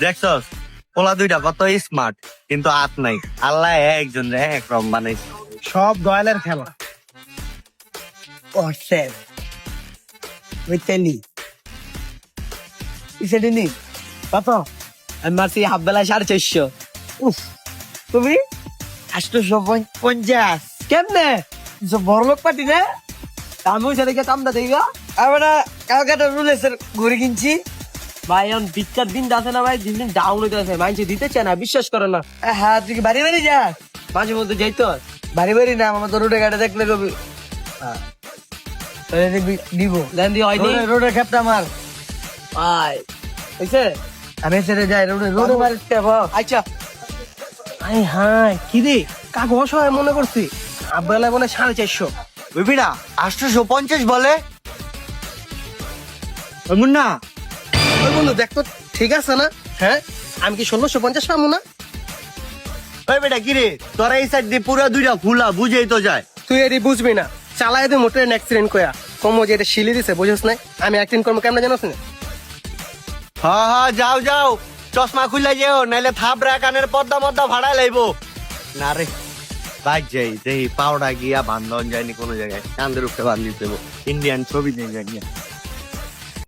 দেখছস পোলা দুইটা কত স্মার্ট কিন্তু হাত নাই। আল্লাহ একজন একরকম বানাইছে। সব দয়ালের খেলা। ও স্যার বুঝতেনি ইসেদিনি কত? আমি মারছি হাফ বেলায় 450। উফ, তুমি 850 কেমনে বড় লোক পার্টি রে? আমি ওই সাথে কামটা দেই গা। আমরা কালকাটা রুলেসের ঘুরে কিনছি ভাই। এখন বিচ্ছার দিন আছে না ভাই, দিন দিন ডাউন হইতে আছে, মাইনছে দিতে চায় না, বিশ্বাস করে না। হ্যাঁ তুই কি বাড়ি বাড়ি যাস? মাঝে মধ্যে যাই তো। বাড়ি বাড়ি না, আমার তো রোডে ঘাটে দেখলে কবি দিব দেন দিয়ে হয়নি। রোডের খেপটা আমার। ভাই হইছে আমি ছেড়ে যাই রোডে রোডে মারিস কে বাবা? আচ্ছা আই হাই কি রে কাক অসহায় মনে করছি। আব্বালাই বলে 450। বুঝবিনা 850 বলে। ওই মুন্না ওই বন্ধু দেখ তো ঠিক আছে না? হ্যাঁ আমি কি 1650 পাবো না? ওই বেটা কিরে তোরা এই সাইড দিয়ে পুরো দুইটা ফুলা বুঝেই তো যায়। তুই এটি বুঝবি না, চালাই দে মোটর অ্যাক্সিডেন্ট কয়া কমো যে এটা শিলি দিছে বুঝছ না? আমি অ্যাক্সিডেন্ট করবো কেমন জানোস না? হ্যাঁ হ্যাঁ যাও যাও চশমা খুলে যেও নাইলে থাপড়া কানের পর্দা মদ্দা ভাড়া লাইবো না রে। বাইক যাই দেই পাউডা গিয়া বান্ধন যায়নি কোনো জায়গায় কান্দের উপরে বান্ধিয়ে দেবো ইন্ডিয়ান ছবি নিয়ে যাই গিয়া।